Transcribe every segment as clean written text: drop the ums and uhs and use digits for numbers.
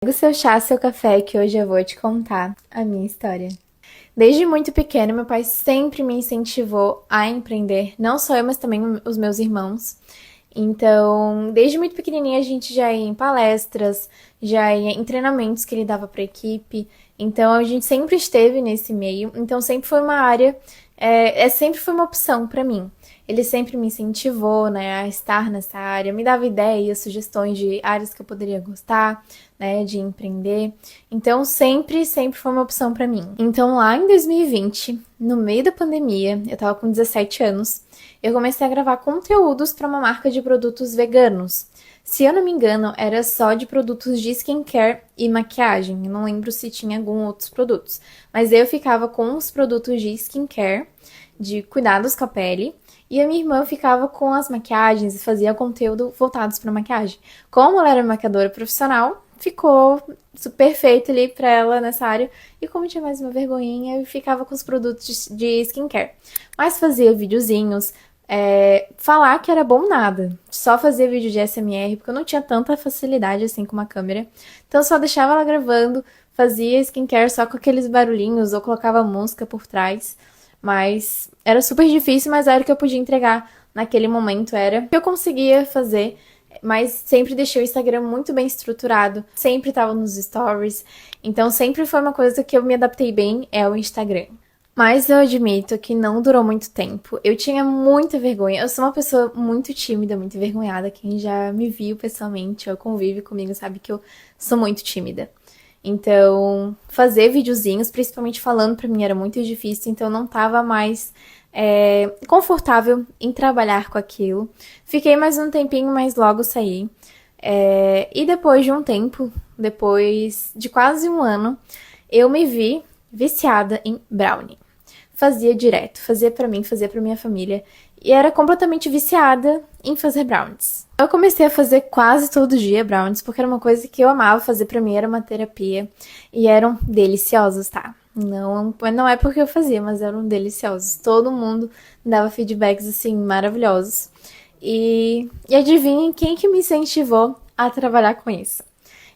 Pega o seu chá, seu café, que hoje eu vou te contar a minha história. Desde muito pequeno, meu pai sempre me incentivou a empreender, não só eu, mas também os meus irmãos. Então, desde muito pequenininha, a gente já ia em palestras, já ia em treinamentos que ele dava para equipe. Então, a gente sempre esteve nesse meio. Então, sempre foi uma área, sempre foi uma opção para mim. Ele sempre me incentivou, né, a estar nessa área, me dava ideias, sugestões de áreas que eu poderia gostar, né, de empreender. Então, sempre foi uma opção para mim. Então, lá em 2020, no meio da pandemia, eu tava com 17 anos, eu comecei a gravar conteúdos para uma marca de produtos veganos. Se eu não me engano, era só de produtos de skincare e maquiagem. Eu não lembro se tinha algum outros produtos. Mas eu ficava com os produtos de skincare, de cuidados com a pele, e a minha irmã ficava com as maquiagens e fazia conteúdo voltados para maquiagem. Como ela era maquiadora profissional, ficou perfeito ali para ela nessa área. E como tinha mais uma vergonhinha, eu ficava com os produtos de skincare. Mas fazia videozinhos, falar que era bom nada. Só fazia vídeo de SMR, porque eu não tinha tanta facilidade assim com uma câmera. Então eu só deixava ela gravando, fazia skincare só com aqueles barulhinhos, ou colocava música por trás. Mas era super difícil, mas era o que eu podia entregar naquele momento, era o que eu conseguia fazer. Mas sempre deixei o Instagram muito bem estruturado, sempre estava nos stories. Então sempre foi uma coisa que eu me adaptei bem, é o Instagram. Mas eu admito que não durou muito tempo. Eu tinha muita vergonha. Eu sou uma pessoa muito tímida, muito envergonhada. Quem já me viu pessoalmente ou convive comigo sabe que eu sou muito tímida. Então, fazer videozinhos, principalmente falando pra mim, era muito difícil. Então, eu não tava mais confortável em trabalhar com aquilo. Fiquei mais um tempinho, mas logo saí. E depois de um tempo, depois de quase um ano, eu me vi viciada em brownie. Fazia direto, fazia pra mim, fazia pra minha família. E era completamente viciada em fazer brownies. Eu comecei a fazer quase todo dia brownies, porque era uma coisa que eu amava fazer pra mim, era uma terapia. E eram deliciosos, tá? Não é porque eu fazia, mas eram deliciosos. Todo mundo dava feedbacks, assim, maravilhosos. E adivinhem quem que me incentivou a trabalhar com isso?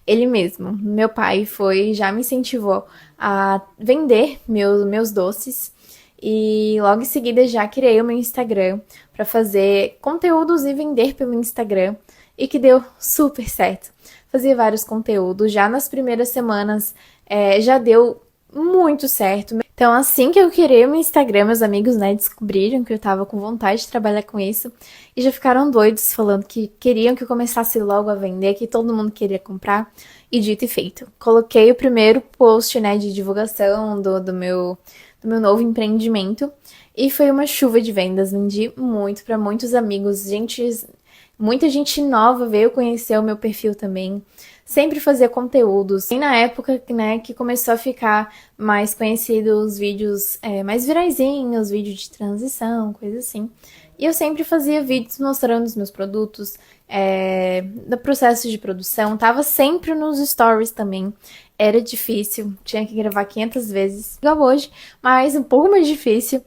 Ele mesmo, meu pai já me incentivou a vender meus doces e logo em seguida já criei o meu Instagram para fazer conteúdos e vender pelo Instagram e que deu super certo. Fazia vários conteúdos, já nas primeiras semanas já deu muito certo. Então, assim que eu criei o meu Instagram, meus amigos, né, descobriram que eu tava com vontade de trabalhar com isso e já ficaram doidos, falando que queriam que eu começasse logo a vender, que todo mundo queria comprar. E dito e feito. Coloquei o primeiro post, né, de divulgação do meu novo empreendimento e foi uma chuva de vendas. Vendi muito para muitos amigos, muita gente nova veio conhecer o meu perfil também. Sempre fazia conteúdos. E na época, né, que começou a ficar mais conhecido os vídeos mais viraizinhos, vídeos de transição, coisa assim. E eu sempre fazia vídeos mostrando os meus produtos, do processo de produção. Tava sempre nos stories também. Era difícil, tinha que gravar 500 vezes, igual hoje, mas um pouco mais difícil.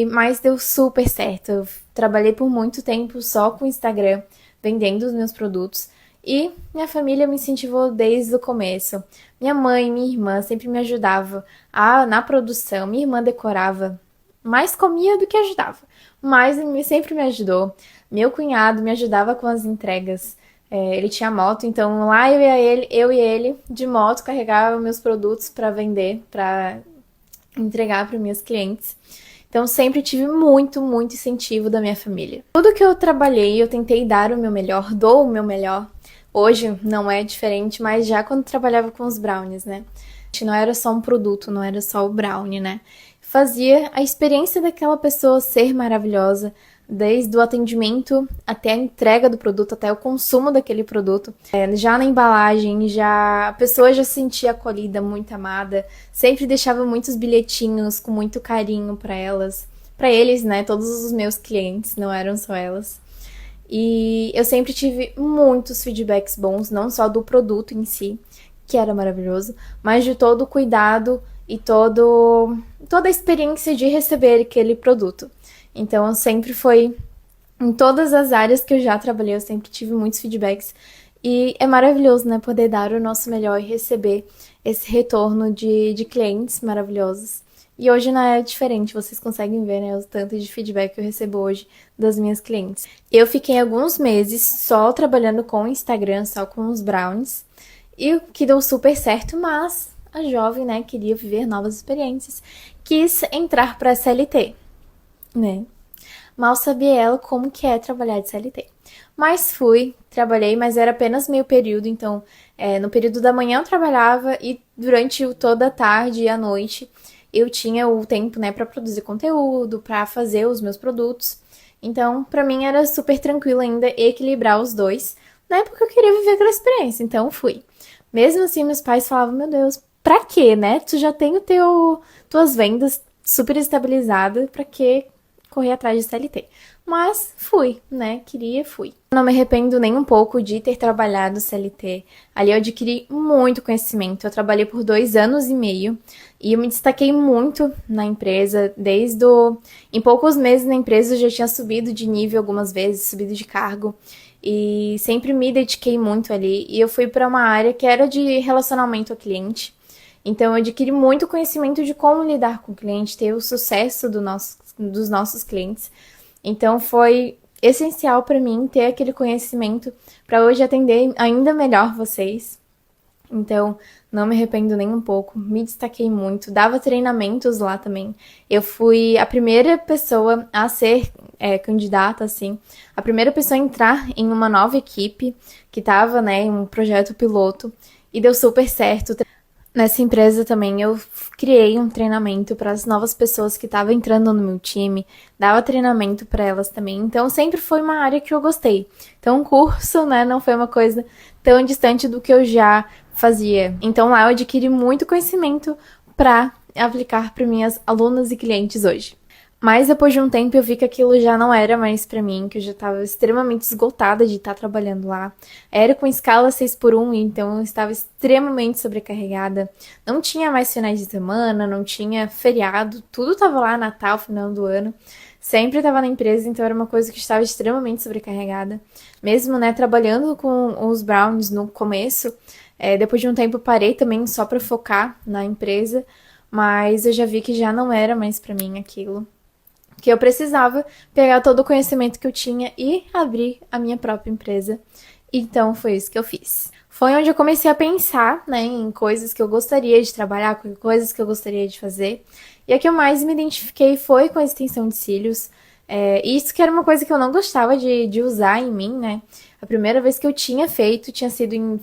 Mas deu super certo. Eu trabalhei por muito tempo só com o Instagram, vendendo os meus produtos. E minha família me incentivou desde o começo. Minha mãe e minha irmã sempre me ajudavam na produção. Minha irmã decorava, mais comia do que ajudava, mas sempre me ajudou. Meu cunhado me ajudava com as entregas. Ele tinha moto, então lá eu e ele de moto carregava meus produtos para vender, para entregar para meus clientes. Então sempre tive muito incentivo da minha família. Tudo que eu trabalhei, eu tentei dar o meu melhor, dou o meu melhor. Hoje não é diferente, mas já quando trabalhava com os brownies, né? Não era só um produto, não era só o brownie, né? Fazia a experiência daquela pessoa ser maravilhosa, desde o atendimento até a entrega do produto, até o consumo daquele produto. Já na embalagem, a pessoa já se sentia acolhida, muito amada, sempre deixava muitos bilhetinhos com muito carinho para elas, para eles, né? Todos os meus clientes, não eram só elas. E eu sempre tive muitos feedbacks bons, não só do produto em si, que era maravilhoso, mas de todo o cuidado e toda a experiência de receber aquele produto. Então, sempre foi em todas as áreas que eu já trabalhei, eu sempre tive muitos feedbacks E é maravilhoso, né, poder dar o nosso melhor e receber esse retorno de clientes maravilhosos. E hoje não é diferente, vocês conseguem ver, né, o tanto de feedback que eu recebo hoje das minhas clientes. Eu fiquei alguns meses só trabalhando com o Instagram, só com os brownies, e o que deu super certo, mas a jovem, né, queria viver novas experiências, quis entrar para a CLT, né? Mal sabia ela como que é trabalhar de CLT. Mas fui, trabalhei, mas era apenas meio período, então no período da manhã eu trabalhava e durante toda a tarde e a noite eu tinha o tempo, né, para produzir conteúdo, para fazer os meus produtos. Então, para mim era super tranquilo ainda equilibrar os dois, né, porque eu queria viver aquela experiência, então fui. Mesmo assim, meus pais falavam, meu Deus, pra quê, né? Tu já tem tuas vendas super estabilizadas, pra que correr atrás de CLT? Mas fui, né? Queria, fui. Não me arrependo nem um pouco de ter trabalhado CLT. Ali eu adquiri muito conhecimento. Eu trabalhei por 2 anos e meio e eu me destaquei muito na empresa. Em poucos meses na empresa eu já tinha subido de nível algumas vezes, subido de cargo. E sempre me dediquei muito ali. E eu fui para uma área que era de relacionamento ao cliente. Então eu adquiri muito conhecimento de como lidar com o cliente, ter o sucesso dos nossos clientes. Então foi essencial para mim ter aquele conhecimento para hoje atender ainda melhor vocês. Então, não me arrependo nem um pouco, me destaquei muito, dava treinamentos lá também. Eu fui a primeira pessoa a ser candidata, assim, a primeira pessoa a entrar em uma nova equipe que estava, né, em um projeto piloto e deu super certo. Nessa empresa também eu criei um treinamento para as novas pessoas que estavam entrando no meu time, dava treinamento para elas também. Então sempre foi uma área que eu gostei. Então o curso, né, não foi uma coisa tão distante do que eu já fazia. Então lá eu adquiri muito conhecimento para aplicar para minhas alunas e clientes hoje. Mas depois de um tempo eu vi que aquilo já não era mais pra mim, que eu já estava extremamente esgotada de estar trabalhando lá. Era com escala 6x1, então eu estava extremamente sobrecarregada. Não tinha mais finais de semana, não tinha feriado, tudo estava lá, Natal, final do ano. Sempre estava na empresa, então era uma coisa que estava extremamente sobrecarregada. Mesmo, né, trabalhando com os brownies no começo, depois de um tempo eu parei também só para focar na empresa, mas eu já vi que já não era mais pra mim aquilo, que eu precisava pegar todo o conhecimento que eu tinha e abrir a minha própria empresa. Então foi isso que eu fiz. Foi onde eu comecei a pensar, né, em coisas que eu gostaria de trabalhar, coisas que eu gostaria de fazer. E a que eu mais me identifiquei foi com a extensão de cílios. Isso que era uma coisa que eu não gostava de usar em mim, né? A primeira vez que eu tinha feito tinha sido em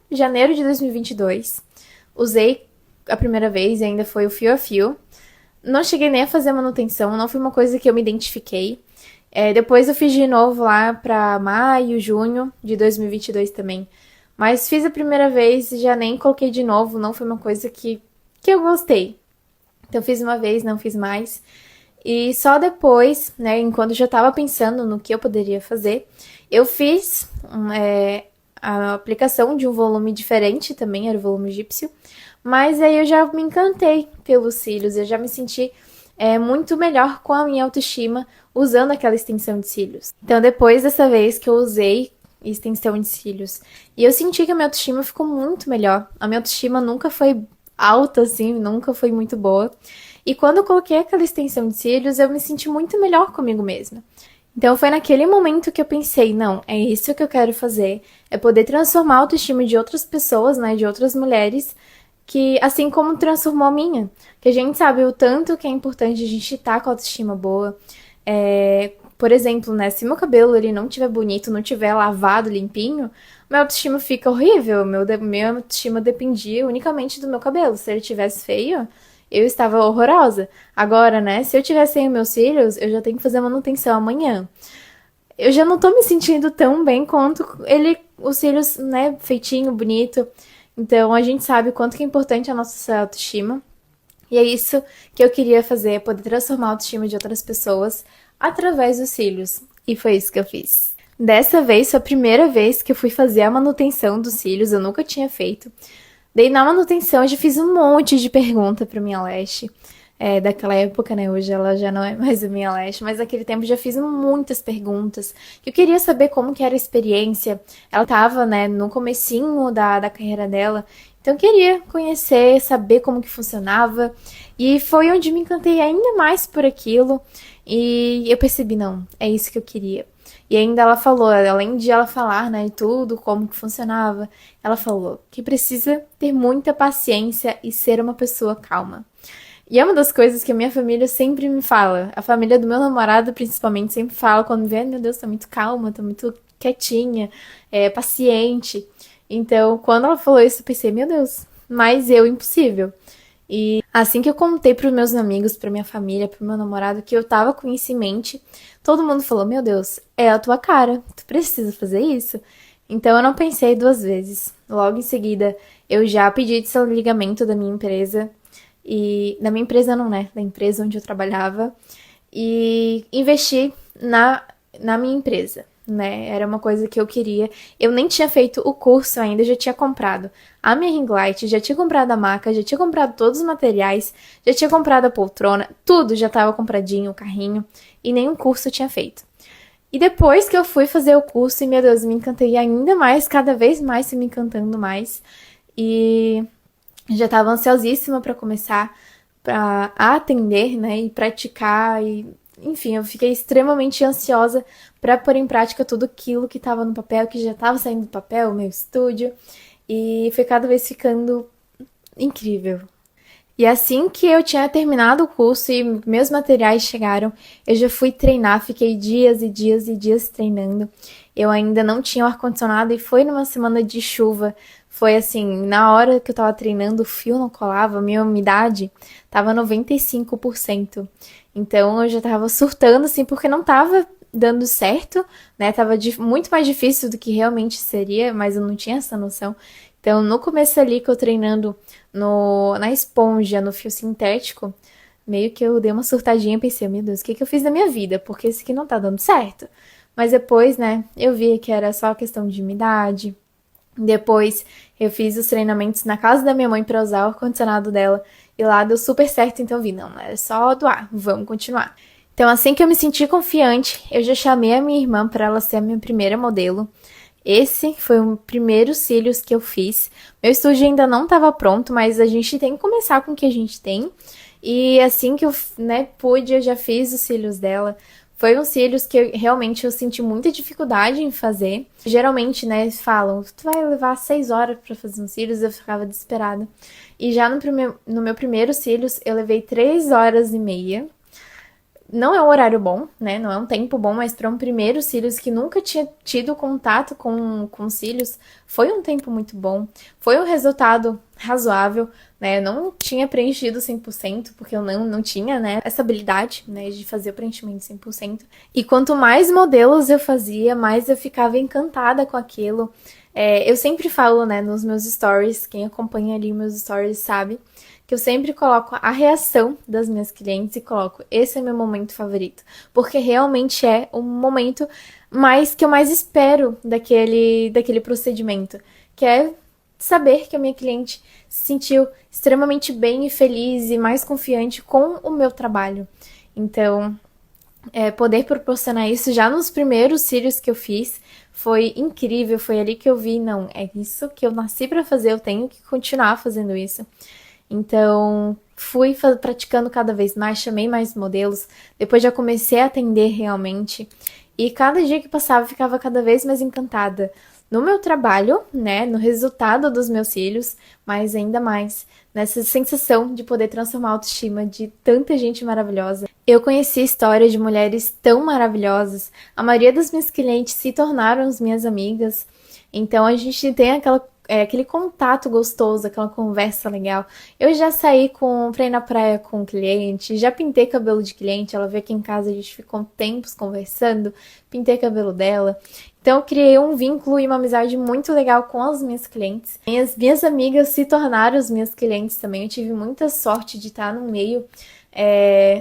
janeiro de 2022. Usei a primeira vez e ainda foi o fio a fio. Não cheguei nem a fazer manutenção, não foi uma coisa que eu me identifiquei. Depois eu fiz de novo lá pra maio, junho de 2022 também. Mas fiz a primeira vez e já nem coloquei de novo, não foi uma coisa que eu gostei. Então fiz uma vez, não fiz mais. E só depois, né, enquanto eu já estava pensando no que eu poderia fazer, eu fiz a aplicação de um volume diferente também, era o volume egípcio. Mas aí eu já me encantei pelos cílios, eu já me senti muito melhor com a minha autoestima usando aquela extensão de cílios. Então depois dessa vez que eu usei extensão de cílios, e eu senti que a minha autoestima ficou muito melhor. A minha autoestima nunca foi alta assim, nunca foi muito boa. E quando eu coloquei aquela extensão de cílios, eu me senti muito melhor comigo mesma. Então foi naquele momento que eu pensei, não, é isso que eu quero fazer, é poder transformar a autoestima de outras pessoas, né, de outras mulheres, que assim como transformou a minha, que a gente sabe o tanto que é importante a gente estar com a autoestima boa. Por exemplo, né, se meu cabelo ele não tiver bonito, não tiver lavado, limpinho, minha autoestima fica horrível, minha autoestima dependia unicamente do meu cabelo. Se ele tivesse feio, eu estava horrorosa. Agora, né, se eu tivesse sem meus cílios, eu já tenho que fazer manutenção amanhã. Eu já não tô me sentindo tão bem quanto os cílios, né, feitinho, bonito. Então, a gente sabe o quanto que é importante a nossa autoestima. E é isso que eu queria fazer, poder transformar a autoestima de outras pessoas através dos cílios. E foi isso que eu fiz. Dessa vez, foi a primeira vez que eu fui fazer a manutenção dos cílios, eu nunca tinha feito. Daí, na manutenção, eu já fiz um monte de pergunta pra minha lash. daquela época, né? Hoje ela já não é mais a minha lash, mas naquele tempo já fiz muitas perguntas. Eu queria saber como que era a experiência. Ela tava, né, no comecinho da carreira dela, então eu queria conhecer, saber como que funcionava. E foi onde me encantei ainda mais por aquilo. E eu percebi, não, é isso que eu queria. E ainda ela falou, além de ela falar, né, tudo, como que funcionava, ela falou que precisa ter muita paciência e ser uma pessoa calma. E é uma das coisas que a minha família sempre me fala. A família do meu namorado, principalmente, sempre fala quando me vê, meu Deus, tá muito calma, tá muito quietinha, paciente. Então, quando ela falou isso, eu pensei, meu Deus, mas eu impossível. E assim que eu contei pros meus amigos, pra minha família, pro meu namorado, que eu tava com isso em mente, todo mundo falou: Meu Deus, é a tua cara, tu precisa fazer isso. Então eu não pensei duas vezes. Logo em seguida, eu já pedi desligamento da minha empresa. E da minha empresa não, né? Da empresa onde eu trabalhava. E investi na minha empresa, né? Era uma coisa que eu queria. Eu nem tinha feito o curso ainda, já tinha comprado a minha ring light, já tinha comprado a maca, já tinha comprado todos os materiais, já tinha comprado a poltrona, tudo já estava compradinho, o carrinho, e nenhum curso eu tinha feito. E depois que eu fui fazer o curso, e meu Deus, me encantei ainda mais, cada vez mais se me encantando mais. E já estava ansiosíssima para começar para atender, né, e praticar e enfim, eu fiquei extremamente ansiosa para pôr em prática tudo aquilo que estava no papel, que já estava saindo do papel, o meu estúdio, e foi cada vez ficando incrível. E assim que eu tinha terminado o curso e meus materiais chegaram, eu já fui treinar, fiquei dias e dias e dias treinando. Eu ainda não tinha o ar-condicionado e foi numa semana de chuva. Foi assim, na hora que eu tava treinando, o fio não colava, a minha umidade tava 95%. Então eu já tava surtando, assim, porque não tava dando certo, né? Tava muito mais difícil do que realmente seria, mas eu não tinha essa noção. Então, no começo ali que eu treinando na esponja, no fio sintético, meio que eu dei uma surtadinha e pensei, meu Deus, o que que eu fiz na minha vida? Porque esse aqui não tá dando certo. Mas depois, né, eu vi que era só questão de umidade. Depois eu fiz os treinamentos na casa da minha mãe para usar o ar-condicionado dela. E lá deu super certo, então eu vi, não, era só doar, vamos continuar. Então, assim que eu me senti confiante, eu já chamei a minha irmã para ela ser a minha primeira modelo. Esse foi o primeiro cílios que eu fiz. Meu estúdio ainda não estava pronto, mas a gente tem que começar com o que a gente tem. E assim que eu, né, pude, eu já fiz os cílios dela. Foi uns cílios que realmente eu senti muita dificuldade em fazer. Geralmente, né, falam, tu vai levar 6 horas para fazer uns cílios, eu ficava desesperada. E já no meu primeiro cílios, eu levei 3 horas e meia. Não é um horário bom, né? Não é um tempo bom, mas para um primeiro cílios que nunca tinha tido contato com cílios, foi um tempo muito bom. Foi um resultado razoável, né? Eu não tinha preenchido 100%, porque eu não tinha, né, essa habilidade, né, de fazer o preenchimento 100%. E quanto mais modelos eu fazia, mais eu ficava encantada com aquilo. Eu sempre falo, né, nos meus stories, quem acompanha ali meus stories sabe, que eu sempre coloco a reação das minhas clientes e coloco, esse é meu momento favorito, porque realmente é o momento mais que eu mais espero daquele procedimento, que é saber que a minha cliente se sentiu extremamente bem e feliz e mais confiante com o meu trabalho. Então, poder proporcionar isso já nos primeiros cílios que eu fiz foi incrível, foi ali que eu vi, não, é isso que eu nasci para fazer, eu tenho que continuar fazendo isso. Então, fui praticando cada vez mais, chamei mais modelos, depois já comecei a atender realmente, e cada dia que passava eu ficava cada vez mais encantada no meu trabalho, né, no resultado dos meus cílios, mas ainda mais nessa sensação de poder transformar a autoestima de tanta gente maravilhosa. Eu conheci histórias de mulheres tão maravilhosas, a maioria das minhas clientes se tornaram as minhas amigas, então a gente tem aquele contato gostoso, aquela conversa legal. Eu já saí pra ir na praia com um cliente, já pintei cabelo de cliente, ela veio aqui em casa, a gente ficou tempos conversando, pintei cabelo dela. Então eu criei um vínculo e uma amizade muito legal com as minhas clientes. As minhas amigas se tornaram as minhas clientes também. Eu tive muita sorte de estar no meio,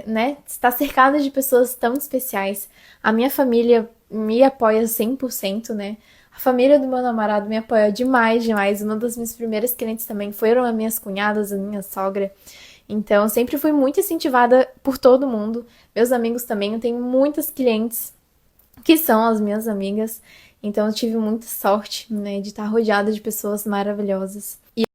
né, estar cercada de pessoas tão especiais. A minha família me apoia 100%, né? A família do meu namorado me apoia demais, demais. Uma das minhas primeiras clientes também foram as minhas cunhadas, a minha sogra. Então, eu sempre fui muito incentivada por todo mundo. Meus amigos também, eu tenho muitas clientes que são as minhas amigas. Então, eu tive muita sorte, né, de estar rodeada de pessoas maravilhosas.